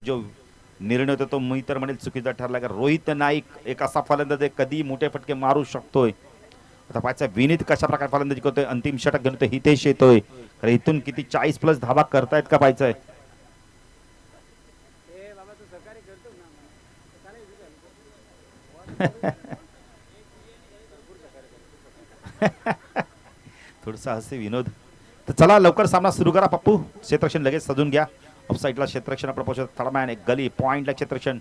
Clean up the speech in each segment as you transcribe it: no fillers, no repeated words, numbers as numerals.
जो निर्णय होता तो मी तर म्हणेल चुकीचा ठरला का रोहित नाईक एक असा फलंदाज आहे कधी मोठे फटके मारू शकतोय. आता पाहायचा विनीत कशा प्रकारे फलंदाजी करतोय. अंतिम षटक घेऊन तो हितेश येतोय. कारण इथून किती 40+ धावा करतायत का पाहायचंय. थोडसा हसे विनोद. तर चला लवकर सामना सुरू करा पप्पू. क्षेत्ररक्षण लगेच सजून घ्या. ऑफसाईडला क्षेत्ररक्षण आपण पोहोचत. थर्डमॅन एक गली पॉइंटला क्षेत्ररक्षण.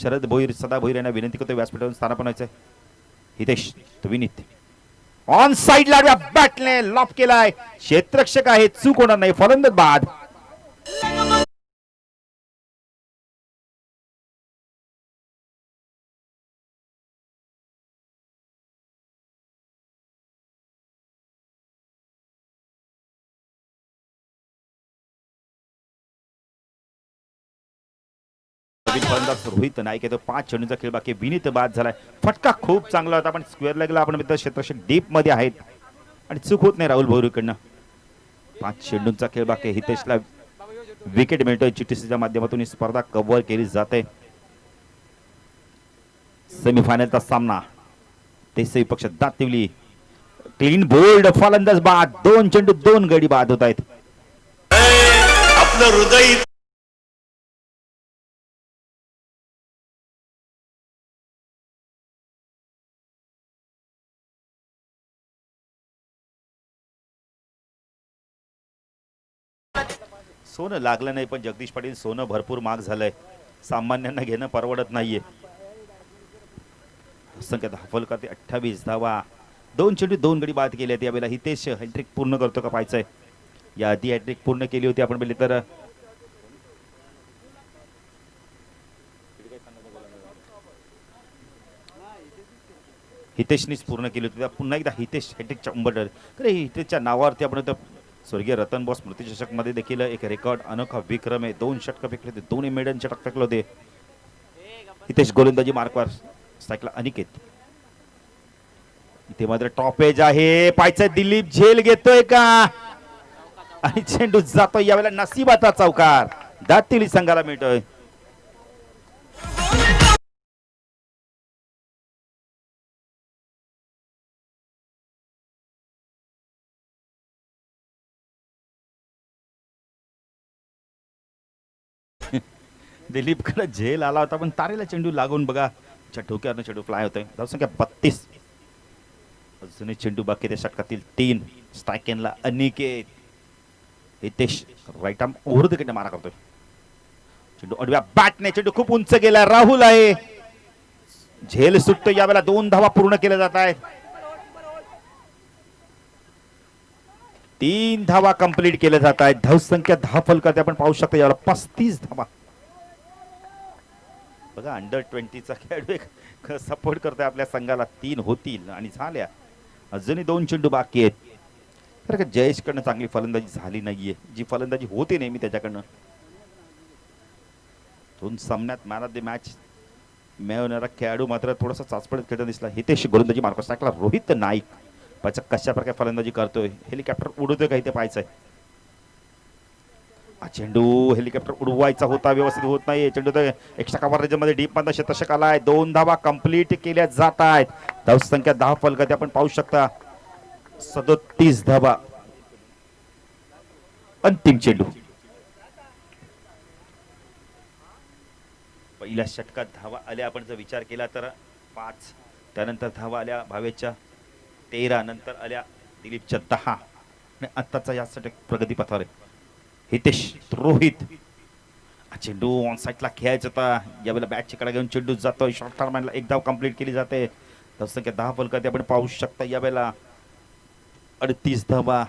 शरद भोईर सदा भोईर यांना विनंती करतो व्यासपीठावरून स्थानापनायचं. हितेश विनीत ऑन साइड ला बॅटने लॉप केलाय. क्षेत्ररक्षक आहे चूक होणार नाही. फलंदाज बाद. फलंदाज रोहित नाईक आहे तो 5 चेंडूंचा खेळ बाकी. विनीत बाद झालाय. फटका खूप चांगला होता पण स्क्वेअर लेगला आपण मित्र क्षेत्ररक्षक डीप मध्ये आहेत आणि चूक होत नाही राहुल भोईरकडनं. 5 चेंडूंचा खेळ बाकी. हितेशला विकेट मिळतोय. जीटीसीच्या माध्यमातून ही स्पर्धा कव्हर केली जाते. सेमीफायनलचा सामना देसाई पक्ष दातिवली. क्लीन बोल्ड फलंदाज बाद. 2 चेंडू 2 गडी बाद होत आहेत. आपलं हृदय सोनं लागलं नाही पण जगदीश पाटील सोनं भरपूर महाग झालंय. सामान्यांना घेणं परवडत नाहीये. संख्या धाफल करते 28 धावा. 2 चेंडू 2 गडी बाद केले. यावेळेला हितेश हॅट्रिक पूर्ण करतो का पाहायचंय. या आधी हॅट्रिक पूर्ण केली होती आपण बघितलं तर. हितेशनीच पूर्ण केली होती. पुन्हा एकदा हितेश हॅट्रिकच्या उंबरठ्यावर. खरे हितेशच्या नावावरती आपण स्वर्गीय रतन बॉस स्मृती चषक मध्ये देखील एक रेकॉर्ड अनोखा विक्रम आहे. 2 षटक फेकले होते. 2 मेडन षटक फेकले होते. हितेश गोलंदाजी मार्कवर स्ट्राईकला अनिकेत. इथे मात्र टॉपेज आहे. पायचा दिलीप झेल घेतोय का आणि चेंडू जातोय. यावेळेला नशिबाचा चौकार दातिवली संघाला मिळतोय. दिलीप कडे झेल आला होता पण तारेला चेंडू लागून बघा डोक्यावरनं चेंडू फ्लाय होतोय. धावसंख्या 32. अजूनही चेंडू बाकी त्या षटकातील 3. स्ट्रायकेनला Aniket. Hitesh right arm over the wicket मारा करतोय. चेंडू अडव्या बॅटने चेंडू खूप उंच गेला. राहुल आहे. झेल सुटतो. यावेळेला 2 धावा पूर्ण केल्या जात आहेत. 3 धावा कंप्लीट केल्या जात आहेत. धावसंख्या 10 फलकात आपण पाहू शकतो. यावेळेला 35 धावा. बघा अंडर 20चा खेळाडू एक सपोर्ट करतोय आपल्या संघाला. 3 होतील आणि झाल्या. अजूनही 2 चेंडू बाकी आहेत. तर जयेश कडनं चांगली फलंदाजी झाली नाहीये. जी फलंदाजी होते नेहमी त्याच्याकडनं. 2 सामन्यात मॅन ऑफ द मॅच मिळवणारा खेळाडू मात्र थोडासा चाचपडत खेळताना दिसला. हितेश गोलंदाजी मार्कस टाकला. रोहित नाईक पाहिजे कशा प्रकारे फलंदाजी करतोय. हेलिकॉप्टर उडवतोय का इथे पाहायचंय. चेंडू हेलिकॉप्टर उडवायचा होता व्यवस्थित होत नाही. चेंडू एक्स्ट्रा कव्हरेजमध्ये डीप मध्ये क्षेत्ररक्षक आलाय. 2 धावा कंप्लीट केल्या जात आहेत. धावसंख्या 10 फलकात आपण पाहू शकता. 37 धावा. अंतिम चेंडू. पहिल्या षटकात धावा आल्या आपण जर विचार केला तर 5. त्यानंतर धावा आल्या भावेच्या 13. नंतर आल्या दिलीपच्या 10 आणि आत्ताचा या षटक प्रगतीपथावर आहे. हितेश रोहित चेंडू ऑन साईडला खेळायचा होता. यावेळेला बॅटची कडा घेऊन चेंडू जातोय. शॉर्ट टर्मला 1 धाव कंप्लीट केली जाते. धावसंख्या 10 फलकात आपण पाहू शकता. यावेळेला 38 धावा.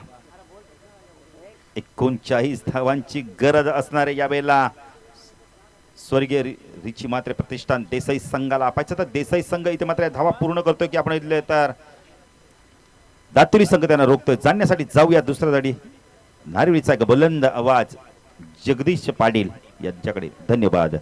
39 धावांची गरज असणारे यावेळेला स्वर्गीय रिची मात्रे प्रतिष्ठान देसाई संघाला पाहिजे. तर देसाई संघ इथे मात्र धावा पूर्ण करतोय की आपण इथले तर दातुरी संघ त्यांना रोखतोय. जाण्यासाठी जाऊया दुसऱ्या जाडी. नारिवलीचा एक बुलंद आवाज जगदीश पाटील यांच्याकडे. धन्यवाद.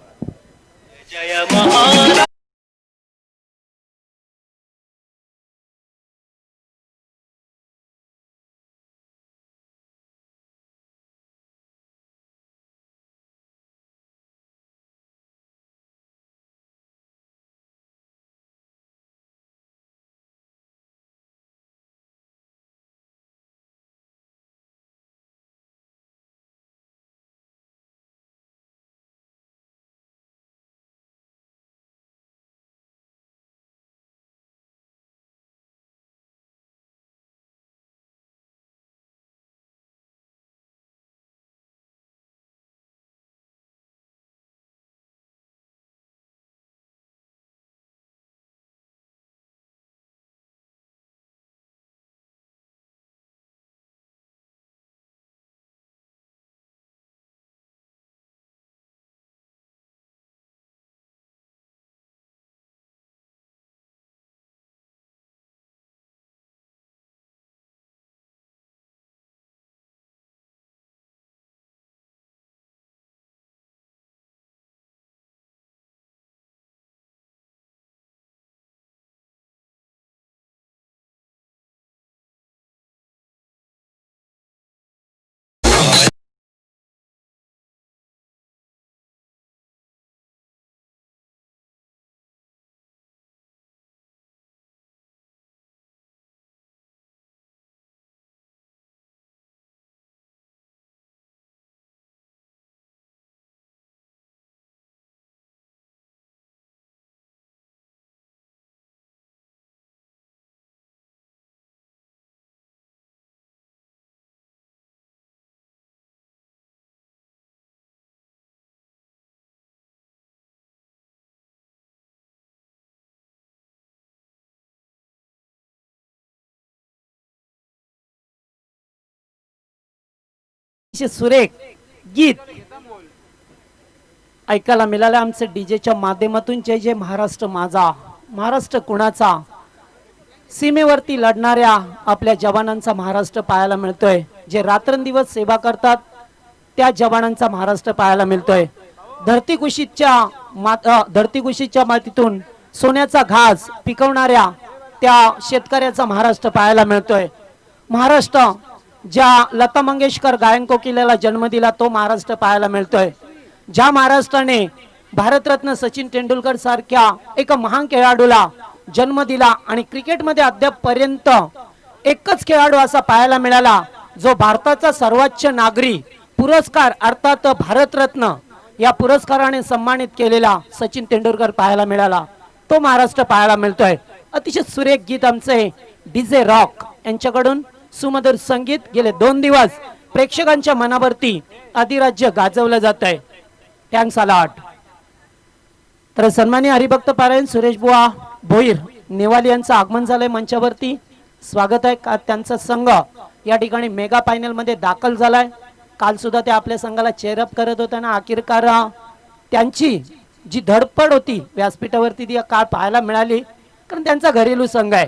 सुरेख गीत ऐकायला मिळालं आमचं डीजेच्या माध्यमातून. जय जय महाराष्ट्र माझा, महाराष्ट्र कुणाचा, सीमेवरती लढणाऱ्या आपल्या जवानांचा महाराष्ट्र पाहायला मिळतोय. जे रात्रंदिवस सेवा करतात त्या जवानांचा महाराष्ट्र पाहायला मिळतोय. धरतीकुशीच्या मातीतून सोन्याचा घास पिकवणाऱ्या त्या शेतकऱ्याचा महाराष्ट्र पाहायला मिळतोय. महाराष्ट्र ज्या लता मंगेशकर गायन कोकिलेला जन्म दिला तो महाराष्ट्र पाहायला मिळतोय. ज्या महाराष्ट्राने भारतरत्न सचिन तेंडुलकर सारख्या एका महान खेळाडूला जन्म दिला आणि क्रिकेटमध्ये अद्यापपर्यंत एकच खेळाडू असा पाहायला मिळाला जो भारताचा सर्वोच्च नागरी पुरस्कार अर्थात भारतरत्न या पुरस्काराने सन्मानित केलेला सचिन तेंडुलकर पाहायला मिळाला. तो महाराष्ट्र पाहायला मिळतोय. अतिशय सुरेख गीत आमचे डीजे रॉक यांच्याकडून सुमधुर संगीत गेले 2 दिवस प्रेक्षकांच्या मनावरती अधिराज्य गाजवलं जात आहे. Thanks a lot. तर सन्माननीय हरिभक्त पारायण सुरेश बुवा भोईर नेवाली यांचं आगमन झालंय मंचावरती. स्वागत आहे. का त्यांचा संघ या ठिकाणी मेगा फायनल मध्ये दाखल झालाय. काल सुद्धा ते आपल्या संघाला चेअरअप करत होताना अखेरकार त्यांची जी धडपड होती व्यासपीठावरती ती काल पाहायला मिळाली, कारण त्यांचा घरेलू संघ आहे.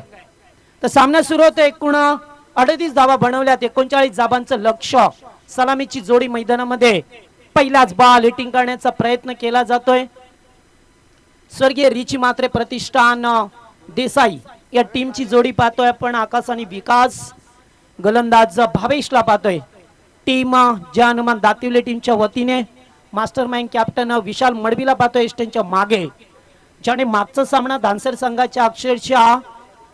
तर सामना सुरू होतो. एकूण 38 धावा बनवल्यात. 39 धावांचं लक्ष्य. सलामीची जोडी मैदानामध्ये पहिलाच बॉल हिटिंग करण्याचा प्रयत्न केला जातोय. स्वर्गीय रिची मात्रे प्रतिष्ठान देसाई या टीमची जोडी पाहतोय आपण. आकाश आणि विकास गोलंदाज भावेशला पाहतोय. टीम जय हनुमान दातिवले टीमच्या वतीने मास्टर माइंड कॅप्टन विशाल मडवीला पाहतोय स्टेजच्या मागे, ज्याने मागचा सामना धानसर संघाच्या अक्षरशः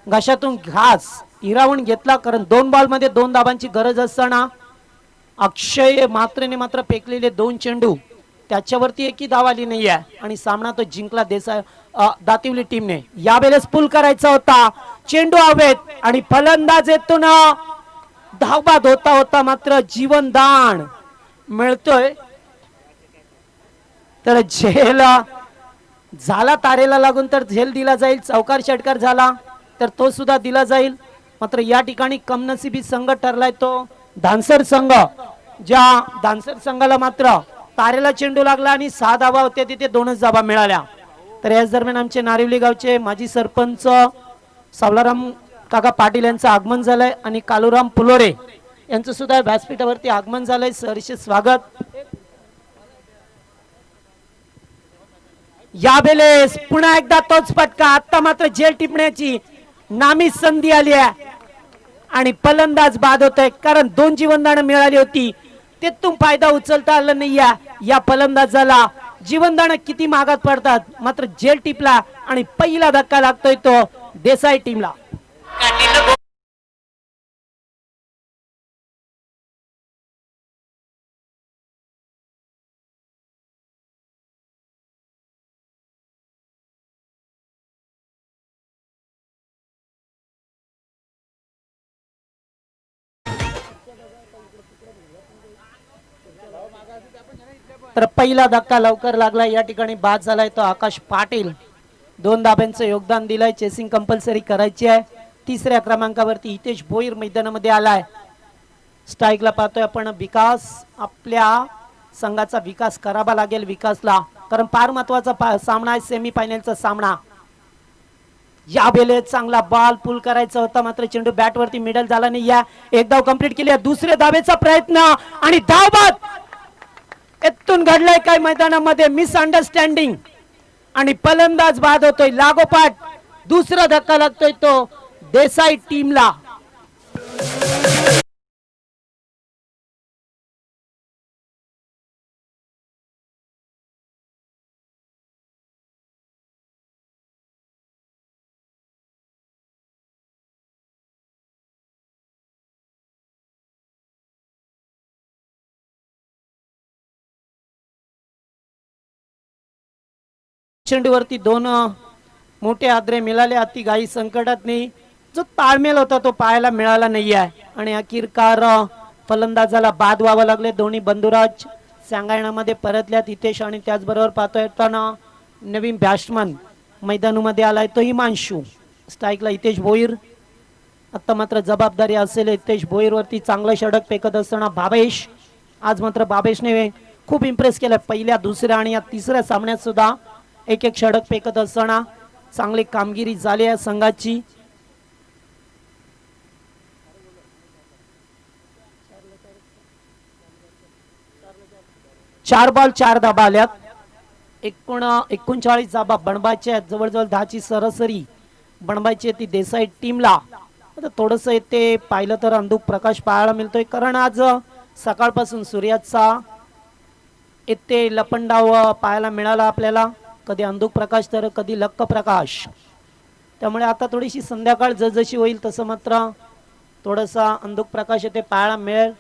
घशातून घास हिरावून घेतला. कारण 2 बॉल मध्ये 2 धावांची गरज असताना अक्षय मात्रेने मात्र फेकलेले 2 चेंडू त्याच्यावरती एकही धाव आली नाही आहे आणि सामना तो जिंकला देसाई दातिवली टीमने. यावेळेस पुल करायचा होता. चेंडू हवेत आणि फलंदाज येतून धावबाद होता होता मात्र जीवनदान मिळतोय. तर झेल झाला तारेला लागून तर झेल दिला जाईल. चौकार षटकार झाला तर तो सुद्धा दिला जाईल. मात्र या ठिकाणी कमनसीबी संघ ठरलाय तो धानसर संघ. ज्या धानसर संघाला मात्र तारेला चेंडू लागला आणि 6 धावा होत्या तिथे 2च धावा मिळाल्या. तर याच दरम्यान आमचे नारिवली गावचे माजी सरपंच सावलाराम काका पाटील यांचं आगमन झालंय आणि कालूराम पुलोरे यांचं सुद्धा व्यासपीठावरती आगमन झालंय. सहर्षित स्वागत. यावेळेस पुन्हा एकदा तोच फटका. आता मात्र झेल टिपण्याची नामी संधी आली आहे आणि फलंदाज बाद होत आहे, कारण 2 जीवनदान मिळाली होती त्यातून फायदा उचलता आला नाही. या फलंदाजाला जीवनदान किती महागात पडतात. मात्र झेल टिपला आणि पहिला धक्का लागतोय तो देसाई टीमला. तर पहिला धक्का लवकर लागला. या ठिकाणी बाद झालाय तो आकाश पाटील. 2 धाब्यांचं योगदान दिलंय. चेसिंग कंपल्सरी करायची आहे. 3ऱ्या क्रमांकावरती हितेश भोईर मैदानामध्ये आलाय. स्ट्राईकला पाहतोय आपण विकास. आपल्या संघाचा विकास करावा लागेल विकासला, कारण फार महत्वाचा सामना आहे. सेमी फायनलचा सामना. यावेळेस चांगला बॉल पुल करायचा होता मात्र चेंडू बॅट वरती मिडल झाला नाही. या एक धाव कंप्लीट केली. 2ऱ्या धावेचा प्रयत्न आणि धावबाद. इथून घडलंय काय मैदानामध्ये मिसअंडरस्टँडिंग आणि फलंदाज बाद होतोय. लागोपाठ 2रा धक्का लागतोय तो देसाई टीमला. चेंडूवरती 2 मोठे आद्रे मिळाले. अति घाई संकटात नाही. जो ताळमेळ होता तो पाहायला मिळाला नाही आहे आणि अखेरकार फलंदाजाला बाद व्हावं लागले. दोन्ही बंधुराज सांगायणामध्ये परतल्यात. हितेश आणि त्याचबरोबर पाहतोय नवीन बॅट्समन मैदानामध्ये आलाय तो हिमांशू. स्ट्राईकला हितेश भोईर. आता मात्र जबाबदारी असेल हितेश भोईर वरती. चांगलं षटक फेकत असताना भावेश आज मात्र बाबेशने खूप इम्प्रेस केलं पहिल्या दुसऱ्या आणि या तिसऱ्या सामन्यात सुद्धा एक एक षटक फेकत असताना चांगली कामगिरी झाली आहे संघाची. चार बॉल 4 धाबा आल्यात. 39 धाबा बनवायचे आहेत. जवळजवळ 10ची सरासरी बनवायची ती देसाई टीमला. आता थोडस ते पाहिलं तर अंधुक प्रकाश पाहायला मिळतोय कारण आज सकाळपासून सूर्याचा इथे लपंडाव पाहायला मिळाला आपल्याला. कधी अंधुक प्रकाश तर कधी लक्क प्रकाश. त्यामुळे आता थोडीशी संध्याकाळ जसजशी होईल तसं मात्र थोडासा अंधुक प्रकाश इथे पाहायला मिळेल.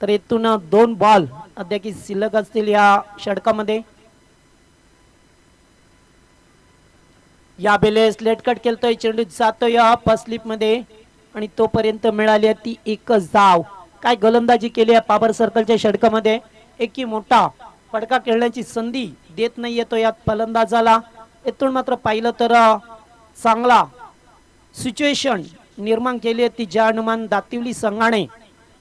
तर इथून 2 बॉल अद्याप शिल्लक असतील या षटकामध्ये. या बेलेस लेट कट केलतोय. चेंडू जातोय फर्स्ट स्लिप मध्ये आणि तोपर्यंत मिळाली ती एकच धाव. काय गोलंदाजी केली आहे पाबर सर्कलच्या षटकामध्ये. एकही मोठा फटका खेळण्याची संधी देत नाही येतो यात फलंदाजाला. इथून मात्र पाहिलं तर चांगला सिच्युएशन निर्माण केली ती ज्या अनुमान दातिवली संघाने,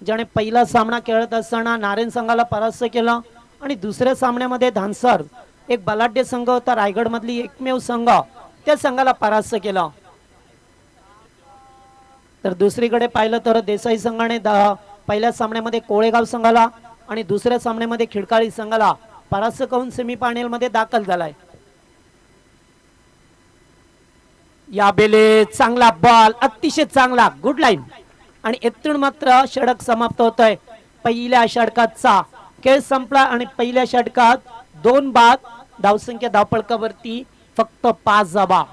ज्याने पहिला सामना खेळत असताना नारायण संघाला परास्त केला आणि दुसऱ्या सामन्यामध्ये धानसर एक बलाढ्य संघ होता रायगड मधली एकमेव संघ, त्या संघाला परास्त केला. तर दुसरीकडे पाहिलं तर देसाई संघाने पहिल्या सामन्यामध्ये कोळेगाव संघाला आणि दुसऱ्या सामन्यामध्ये खिडकाळी संघाला परास्त करून सेमीफायनल मध्ये दाखल झालाय. या बेले चांगला बॉल, अतिशय चांगला, गुड लाईन आणि इथून मात्र षटक समाप्त होतोय. पहिल्या षटकाचा खेळ संपला आणि पहिल्या षटकात 2 बाद, धावसंख्या धावफलकावरती फक्त 5 धावा.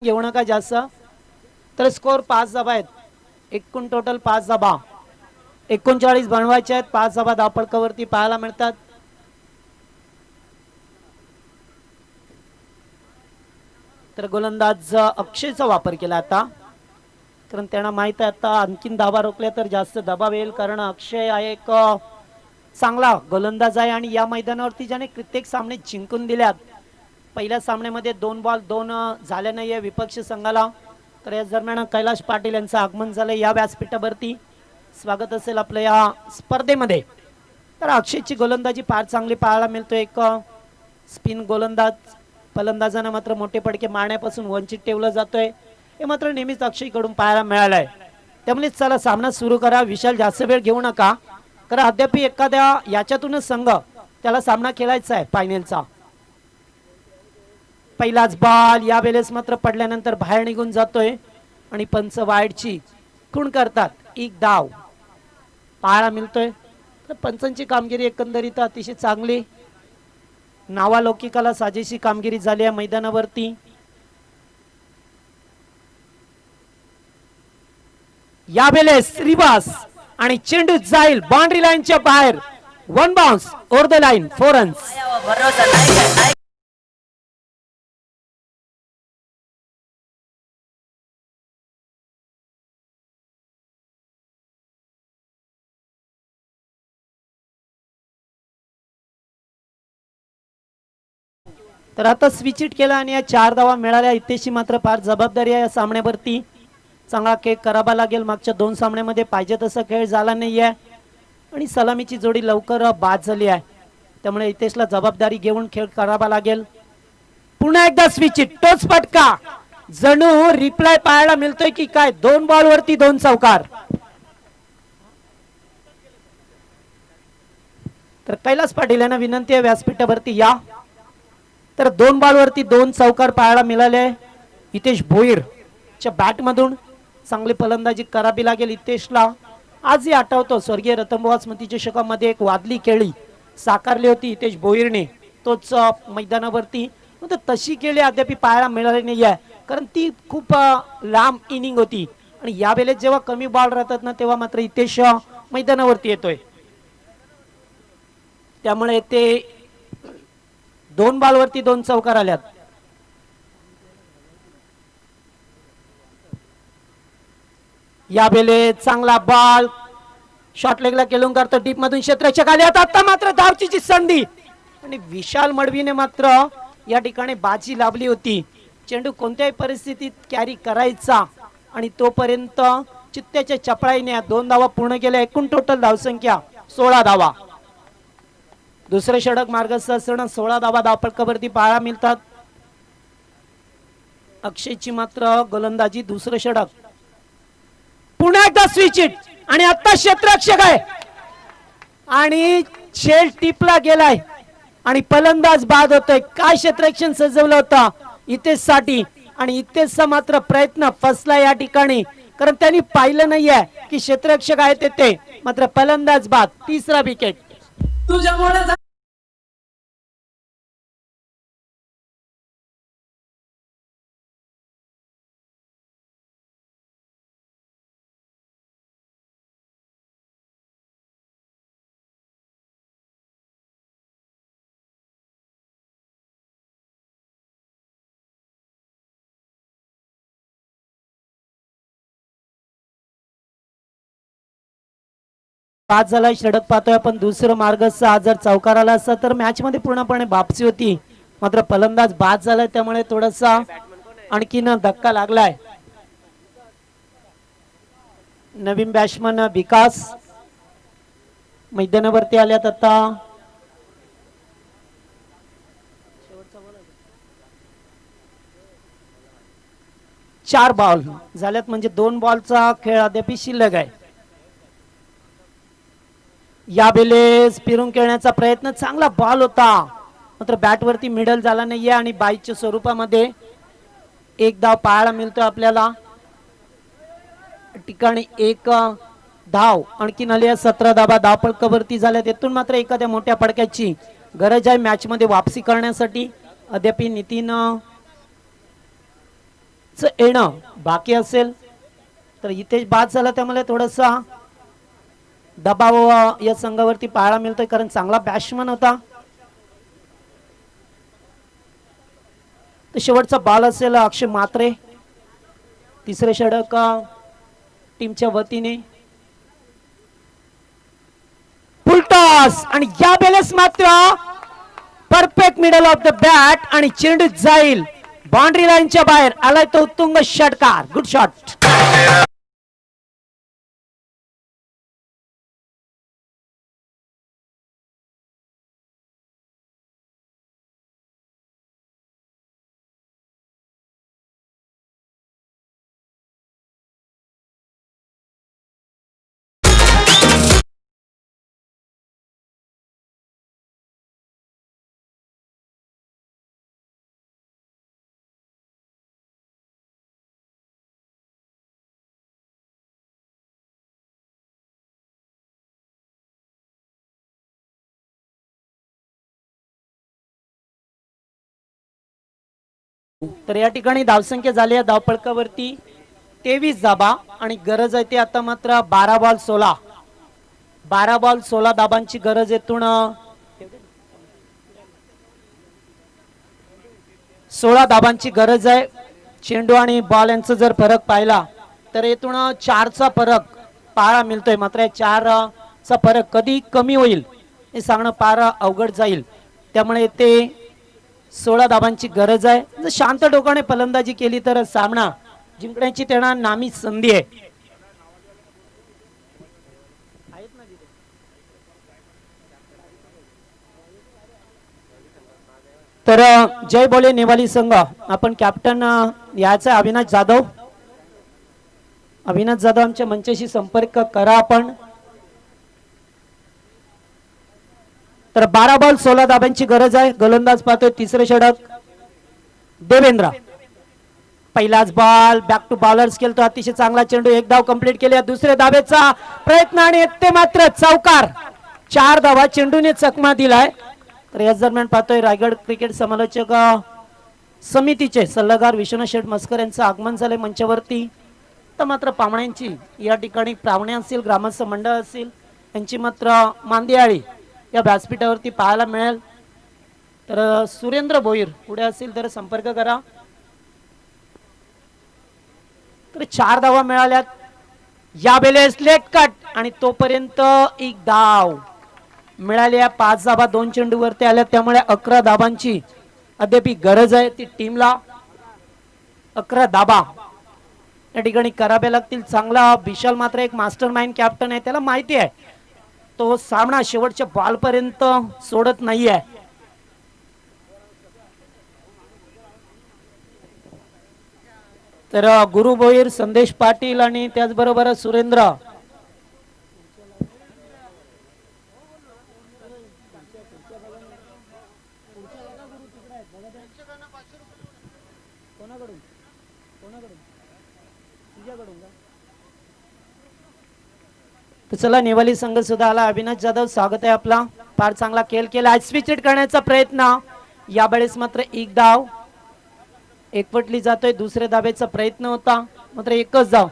घेऊ नका जास्त. तर स्कोर 5 धाबा आहेत. एकूण टोटल 5 धाबा, 39 बनवायचे आहेत. 5 धाबा धावफलकावरती पाहायला मिळतात. तर गोलंदाज अक्षयचा वापर केला आता, कारण त्यांना माहित आहे आता आणखीन धाबा रोखल्या तर जास्त दबाव येईल. कारण अक्षय हा एक चांगला गोलंदाज आहे आणि या मैदानावरती ज्याने कित्येक सामने जिंकून दिल्यात. पहिल्या सामन्यामध्ये 2 बॉल 2 झाले नाहीये विपक्ष संघाला. तर या दरम्यान कैलाश पाटील यांचं आगमन झालं या व्यासपीठावरती. स्वागत असेल आपलं या स्पर्धेमध्ये. तर अक्षयची गोलंदाजी फार चांगली पाहायला मिळतो. एक स्पिन गोलंदाज, फलंदाजांना मात्र मोठे फटके मारण्यापासून वंचित ठेवलं जातोय. हे मात्र नेहमीच अक्षयकडून पाहायला मिळालंय. त्यामुळे चला सामना सुरू करा. विशाल जास्त वेळ घेऊ नका, कारण अद्याप एखाद्या याच्यातूनच संघ त्याला सामना खेळायचा आहे फायनलचा. पहिलाच बॉल या वेळेस मात्र पडल्यानंतर बाहेर निघून जातोय आणि पंच वाईडची खूण करतात. 1 धाव पाहायला मिळतोय. तर पंचांची कामगिरी एकंदरीत अतिशय चांगली, नावालौकिकाला साजेशी कामगिरी झाली आहे मैदानावरती. या वेळेस रिबास आणि चेंडू जाईल बाउंड्री लाईनच्या बाहेर. 1 bounce over the line, 4 runs. तर आता स्विच इट केला आणि या 4 धावा मिळाल्या. इथेशी मात्र फार जबाबदारी आहे या सामन्यावरती. चांगला खेळ करावा लागेल. मागच्या 2 सामन्यामध्ये पाहिजे तसा खेळ झाला नाहीये आणि सलामीची जोडी लवकर बाद झाली आहे. त्यामुळे हितेशला जबाबदारी घेऊन खेळ करावा लागेल. पुन्हा एकदा स्विच इट, तोच फटका, जणू रिप्लाय पाहायला मिळतोय की काय. 2 बॉल वरती 2 चौकार. तर कैलास पाटील यांना विनंती आहे व्यासपीठावरती या. तर 2 बॉल वरती 2 चौकार पाहायला मिळाले. हितेश भोईर च्या बॅट मधून चांगली फलंदाजी करावी लागेल हितेशला. आजही आठवतो स्वर्गीय रतनबुवा स्मृती चषकामध्ये एक वादली खेळी साकारली होती हितेश भोईरने, तोच मैदानावरती. तशी खेळी अद्याप पाहायला मिळाली नाही आहे, कारण ती खूप लांब इनिंग होती आणि या वेळेस जेव्हा कमी बॉल राहतात ना तेव्हा मात्र हितेश मैदानावरती येतोय. त्यामुळे ते 2 बॉल वरती 2 चौकार आल्यात. या बेले चांगला बॉल शॉट लेगला केलुंकर तर डीप मधून क्षेत्ररक्षक आले आता मात्र धावचीची संधी आणि विशाल मडवीने मात्र या ठिकाणी बाजी लाभली होती. चेंडू कोणत्याही परिस्थितीत कॅरी करायचा आणि तोपर्यंत चित्त्याच्या चपळाईने 2 धावा पूर्ण केल्या. एकूण टोटल धावसंख्या 16 धावा. दुसरे षटक मार्गस्थ असताना 16 धावा धावपळकावरती पाहायला मिळतात. अक्षयची मात्र गोलंदाजी दुसरं षटक. पुन्हा एकदा स्विच इट आणि आता क्षेत्ररक्षक आहे आणि शेल टिपला गेलाय आणि फलंदाज बाद होतोय. काय क्षेत्ररक्षण सजवलं होतं इथेच साठी आणि इथेच मात्र प्रयत्न फसला या ठिकाणी, कारण त्यांनी पाहिलं नाहीये की क्षेत्ररक्षक आहे ते मात्र फलंदाज बाद. तिसरा विकेट. पाच झाला षटक पाहतोय आपण. दुसरं मार्गस्थ आज जर चौकार आला असता तर मॅच मध्ये पूर्णपणे वापसी होती, मात्र फलंदाज बाद झालाय त्यामुळे थोडासा आणखीन धक्का लागलाय. नवीन बॅट्समन विकास मैदानावरती आल्यात. आता चार बॉल झाल्यात म्हणजे 2 बॉलचा खेळ अद्याप शिल्लक आहे. या बेलेस फिरून खेळण्याचा प्रयत्न, चांगला बॉल होता मात्र बॅटवरती मिडल झाला नाहीये आणि बाईच्या स्वरूपामध्ये एक धाव पाहायला मिळतोय आपल्याला. ठिकाणी एक धाव आणखीन आली आहे. 17 धावा धावपळकावरती झाल्या. त्यातून मात्र एखाद्या मोठ्या फडक्याची गरज आहे मॅच मध्ये वापसी करण्यासाठी. अद्याप नितीन येणं बाकी असेल तर इथे बाद झाला त्यामुळे थोडासा दबाव या संघावरती पाहायला मिळतोय, कारण चांगला बॅट्समन होता. तर शेवटचा बॉल असेल अक्षय मात्रे. तिसरे षटक टीमच्या वतीने. फुल टॉस आणि या बेलेस मात्र perfect middle of the bat आणि चेंडू जाईल बाउंड्री लाईनच्या बाहेर. आलाय तो उत्तुंग षटकार. Good shot. तर या ठिकाणी धावसंख्या झाली आहे धावपळकावरती 23 धाबा आणि गरज आहे ते आता मात्र 12 बॉल 16. 12 बॉल 16 धाबांची गरज येतून 16 धाबांची गरज आहे. चेंडू आणि बॉल यांचा जर फरक पाहिला तर येथून 4चा फरक पाहायला मिळतोय. मात्र 4चा फरक कधी कमी होईल हे सांगणं फार अवघड जाईल. त्यामुळे ते 16 धाबांची गरज आहे. जर शांत डोकाने फलंदाजी केली तर सामना जिंकण्याची त्यांना नामी संधी आहे. तर जय बोले नेवाली संघ. आपण कॅप्टन याचा अविनाश जाधव. अविनाश जाधव आमच्या मंचाशी संपर्क करा आपण. तर 12 बॉल 16 धाब्यांची गरज आहे. गोलंदाज पाहतोय तिसरे षटक देवेंद्र. पहिलाच बॉल बॅक टू बॉलर्स केलतो. अतिशय चांगला चेंडू. एक धाव कंप्लीट केली. दुसऱ्या धावेचा प्रयत्न आणि ते मात्र चौकार. 4 धावा चेंडूने चकमा दिलाय. तर याच दरम्यान पाहतोय रायगड क्रिकेट समालोचक समितीचे सल्लागार विश्वनाथ शेठ मस्कर यांचं आगमन झाले मंचावरती. तर मात्र पाहुण्यांची या ठिकाणी पाहुणे असतील, ग्रामस्थ मंडळ असतील, यांची मात्र मांदियाळी या व्यासपीठावरती पाहायला मिळेल. तर सुरेंद्र भोईर पुढे असतील तर संपर्क करा. तर 4 धावा मिळाल्यात. यावेळेस लेट कट आणि तोपर्यंत एक धाव मिळाली आहे. 5 धाबा 2 चेंडूवरती आल्या, त्यामुळे 11 धाबांची अद्याप गरज आहे ती टीमला. 11 धाबा या ठिकाणी करावे लागतील. चांगला विशाल मात्र एक मास्टर माइंड कॅप्टन आहे, त्याला माहिती आहे तो सामना शेवटच्या बॉल पर्यंत सोडत नाहीये. तर गुरु भोईर, संदेश पाटील आणि त्याचबरोबर सुरेंद्र तर चला नेवाली संघ सुद्धा आला. अविनाश जाधव स्वागत आहे आपला. फार चांगला खेळ केला. आज स्विच करण्याचा प्रयत्न, यावेळेस मात्र एक धाव एकवटली जातोय. दुसऱ्या धाब्याचा प्रयत्न होता, मात्र एकच धाव.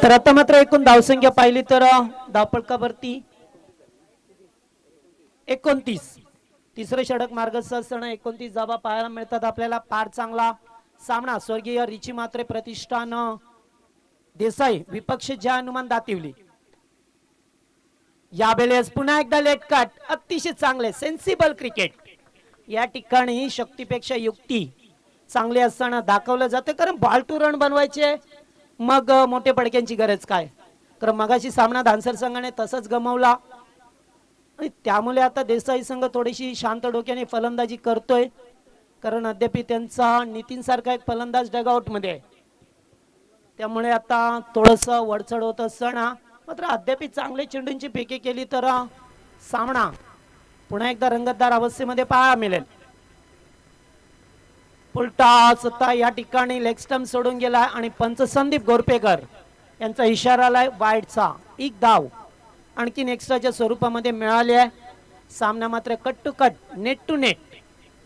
तर आता मात्र एकूण धावसंख्या पाहिली तर धावपळकावरती 29. तिसरे षटक मार्गस्थ असताना 29 धावा पाहायला मिळतात आपल्याला. फार चांगला सामना. स्वर्गीय रिची मात्रे प्रतिष्ठान देसाई विपक्ष जय हनुमान दातिवली. यावेळेस पुन्हा एकदा लेट कट. अतिशय चांगले सेन्सिबल क्रिकेट. या ठिकाणी शक्तीपेक्षा युक्ती चांगली असताना दाखवलं जातं, कारण बॉल टू रन बनवायचे, मग मोठे पडक्यांची गरज काय. कारण मगाशी सामना धानसर संघाने तसंच गमावला आणि त्यामुळे आता देसाई संघ थोडीशी शांत डोक्याने फलंदाजी करतोय, कारण अद्याप त्यांचा नितीन सारखा एक फलंदाज डगआउट मध्ये आहे. त्यामुळे आता थोडस वडचढ होत असताना मात्र अद्याप चांगले चेंडूंची फेकी केली तर सामना पुन्हा एकदा रंगतदार अवस्थेमध्ये पाहायला मिळेल. उलटा सत्ता या ठिकाणी लेग स्टंप सोडून गेला आणि पंच संदीप गोरपेकर यांचा इशारा आलाय वाईडचा. एक धाव आणखीन एक्स्ट्राच्या स्वरूपामध्ये मिळाली आहे. सामना मात्र cut to cut, net to net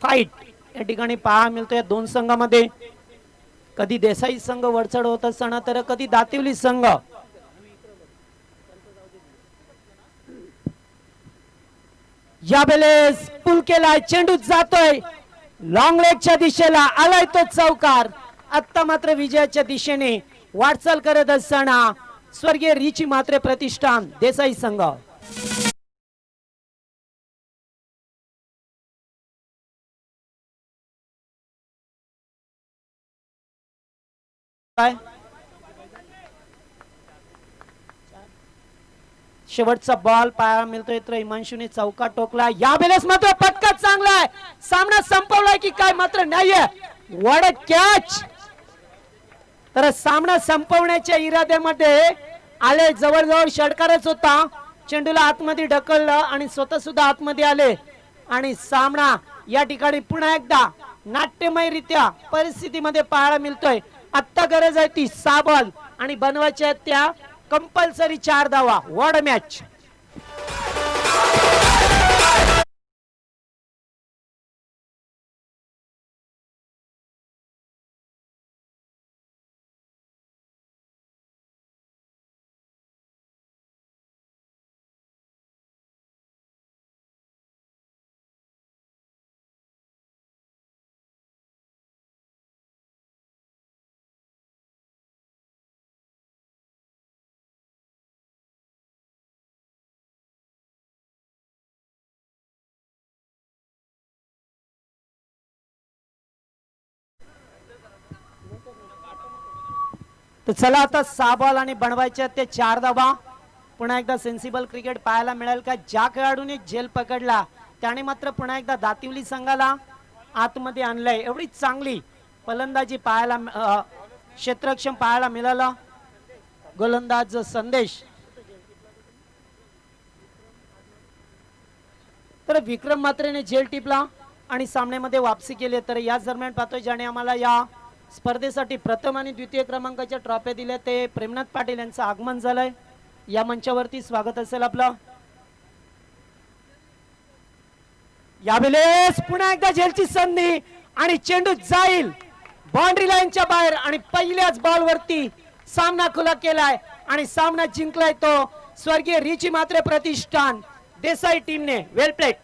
fight या ठिकाणी पाहायला मिळतो या दोन संघामध्ये. कधी देसाई संघ वरचढ होत असताना तर कधी दातिवली संघ. यावेळेस पुल केलाय, चेंडू जातोय लॉंग लेगच्या दिशेला, आलाय तो चौकार. आता मात्र विजयाच्या दिशेने वाटचाल करत असताना स्वर्गीय रिची मात्रे प्रतिष्ठान देसाई संघ. शेवटचा बॉल पाहायला मिळतोय तर हिमांशूने चौका टोकला. यावेळेस मात्र पटका चांगला आहे. सामना संपवलाय की काय मात्र नाहीये. What a catch. तर सामना संपवण्याच्या इराद्यामध्ये आले, जवळजवळ षटकारच होता. चेंडूला आतमध्ये ढकललं आणि स्वतः सुद्धा आतमध्ये आले आणि सामना या ठिकाणी पुन्हा एकदा नाट्यमयरित्या परिस्थितीमध्ये पाहायला मिळतोय. आत्ता गरज आहे ती 6 बॉल आणि बनवायच्या त्या कंपल्सरी 4 धावा. What a match. तर चला आता 6 बॉल आणि बनवायचे ते 4 धावा. पुन्हा एकदा सेन्सिबल क्रिकेट पाहायला मिळेल का. ज्या खेळाडूने झेल पकडला त्याने मात्र पुन्हा एकदा दातिवली संघाला आतमध्ये आणलंय. एवढी चांगली फलंदाजी पाहायला क्षेत्ररक्षण पाहायला मिळालं. गोलंदाज संदेश. तर विक्रम मात्रेने झेल टिपला आणि सामन्यामध्ये वापसी केली. तर याच दरम्यान पाहतोय ज्याने आम्हाला या स्पर्धेसाठी प्रथम आणि द्वितीय क्रमांकाच्या ट्रॉफी दिल्या ते प्रेमनाथ पाटील यांचं आगमन झालंय. या मंचावरती स्वागत असेल आपलं. यावेळेस पुन्हा एकदा झेलची संधी आणि चेंडू जाईल बाउंड्री लाईनच्या बाहेर आणि पहिल्याच बॉल वरती सामना खुला केलाय आणि सामना जिंकलाय तो स्वर्गीय रिची मात्रे प्रतिष्ठान देसाई टीमने. वेल प्लेड.